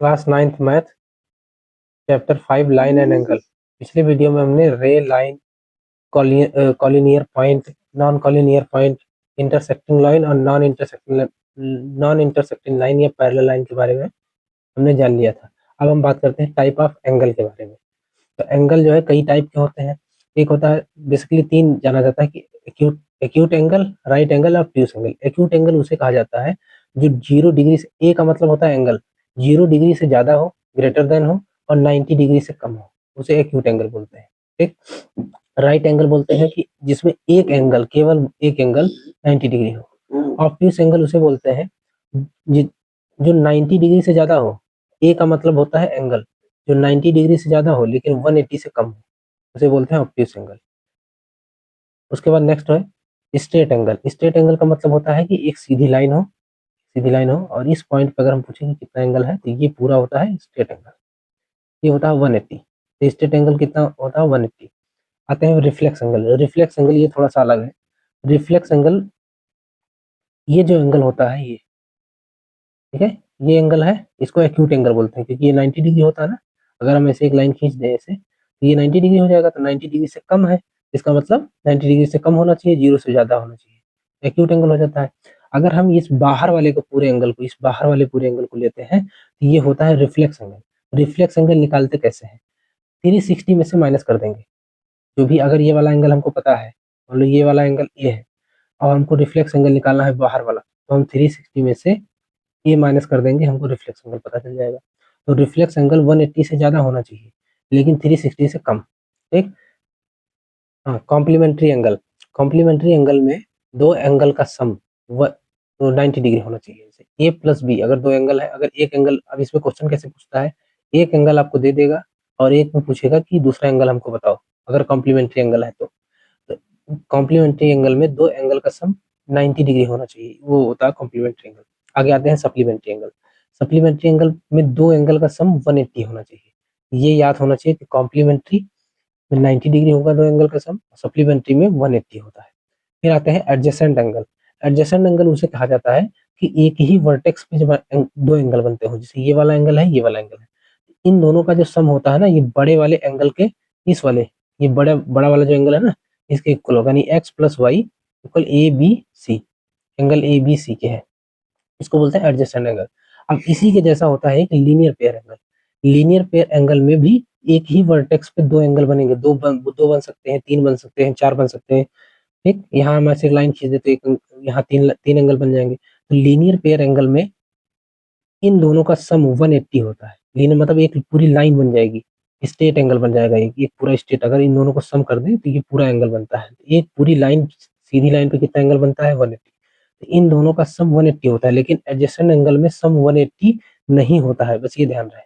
Class 9th math chapter 5 line and angle. पिछले video में हमने रे line, collinear point, non collinear point, intersecting line और non intersecting line या parallel line के बारे में हमने जान लिया था। अब हम बात करते हैं टाइप ऑफ एंगल के बारे में। तो एंगल जो है कई टाइप के होते हैं। एक होता है, बेसिकली तीन जाना जाता है कि acute acute angle, right angle और ऑब्ट्यूस एंगल। एक्यूट एंगल उसे कहा जाता है जो 0 डिग्री से, ए का मतलब होता है एंगल 0 डिग्री से ज्यादा हो, ग्रेटर देन हो और 90 डिग्री से कम हो, उसे एक्यूट एंगल बोलते हैं। ठीक। राइट एंगल बोलते हैं कि जिसमें एक एंगल, केवल एक एंगल 90 डिग्री हो। ऑब्ट्यूस एंगल उसे बोलते हैं जो 90 डिग्री से ज्यादा हो। ए का मतलब होता है एंगल जो 90 डिग्री से ज्यादा हो लेकिन 180 से कम हो, उसे बोलते हैं ऑब्ट्यूस एंगल। उसके बाद नेक्स्ट है स्ट्रेट एंगल। स्ट्रेट एंगल का मतलब होता है कि एक सीधी लाइन हो और इस पॉइंट पे अगर हम पूछें कि कितना एंगल है तो ये पूरा होता है स्ट्रेट एंगल, ये होता है 180। तो स्ट्रेट एंगल कितना होता है? 180। आते हैं रिफ्लेक्स एंगल। रिफ्लेक्स एंगल ये थोड़ा सा अलग है। रिफ्लेक्स एंगल, ये जो एंगल होता है ये, ठीक है, ये एंगल है, इसको एक्यूट एंगल बोलते हैं क्योंकि ये 90 डिग्री होता है ना। अगर हम ऐसे एक लाइन खींच दें ऐसे तो ये 90 डिग्री हो जाएगा, तो 90 डिग्री से कम है, इसका मतलब 90 डिग्री से कम होना चाहिए, 0 से ज्यादा होना चाहिए, एक्यूट एंगल हो जाता है। अगर हम इस बाहर वाले को पूरे एंगल को, इस बाहर वाले पूरे एंगल को लेते हैं तो ये होता है रिफ्लेक्स एंगल। रिफ्लेक्स एंगल निकालते कैसे हैं? 360 में से माइनस कर देंगे जो भी, अगर ये वाला एंगल हमको पता है, मान लो ये वाला एंगल ये है और हमको रिफ्लेक्स एंगल निकालना है बाहर वाला, तो हम 360 में से ये माइनस कर देंगे, हमको रिफ्लेक्स एंगल पता चल जाएगा। तो रिफ्लेक्स एंगल 180 से ज्यादा होना चाहिए लेकिन 360 से कम। ठीक। हाँ, कॉम्प्लीमेंट्री एंगल। कॉम्प्लीमेंट्री एंगल में दो एंगल का सम तो 90 डिग्री होना चाहिए। जैसे ए प्लस बी, अगर दो एंगल है, अगर एक एंगल, अब इसमें क्वेश्चन कैसे पूछता है, एक एंगल आपको दे देगा और एक में पूछेगा कि दूसरा एंगल हमको बताओ, अगर कॉम्प्लीमेंट्री एंगल है तो कॉम्प्लीमेंट्री एंगल में दो एंगल का सम 90 डिग्री होना चाहिए, वो होता है कॉम्प्लीमेंट्री एंगल। आगे आते हैं सप्लीमेंट्री एंगल। सप्लीमेंट्री एंगल में दो एंगल का सम 180 होना चाहिए। ये याद होना चाहिए कि कॉम्प्लीमेंट्री में 90 डिग्री होगा दो एंगल का सम, सप्लीमेंट्री में 180 होता है। फिर आते हैं एडजेसेंट एंगल। एडजेसेंट एंगल उसे कहा जाता है कि एक ही वर्टेक्स पे जब दो एंगल बनते हो, जैसे ये वाला एंगल है, ये वाला एंगल है, इन दोनों का जो सम होता है ना, ये बड़े वाले एंगल के, इस वाले, ये बड़ा बड़ा वाला जो एंगल है ना, इसके इक्वल होगा, यानी X plus Y equal A B C. Angle A B C के है, इसको बोलते हैं एडजेसेंट एंगल। अब इसी के जैसा होता है एक linear pair angle. Linear pair angle में भी एक ही वर्टेक्स पे दो एंगल बनेंगे, दो बन सकते हैं, तीन बन सकते हैं, चार बन सकते हैं। ठीक, यहाँ हम ऐसे लाइन खींच देते तो एक, यहाँ तीन तीन एंगल बन जाएंगे। तो लीनियर पेयर एंगल में इन दोनों का सम 180 होता है। लीनियर मतलब एक पूरी लाइन बन जाएगी, स्ट्रेट एंगल बन जाएगा, एक पूरा स्ट्रेट, अगर इन दोनों को सम कर दें तो ये पूरा एंगल बनता है। एक पूरी लाइन, सीधी लाइन पे कितना एंगल बनता है? 180। तो इन दोनों का सम 180 होता है, लेकिन एडजेसेंट एंगल में सम 180 नहीं होता है, बस ये ध्यान रहे।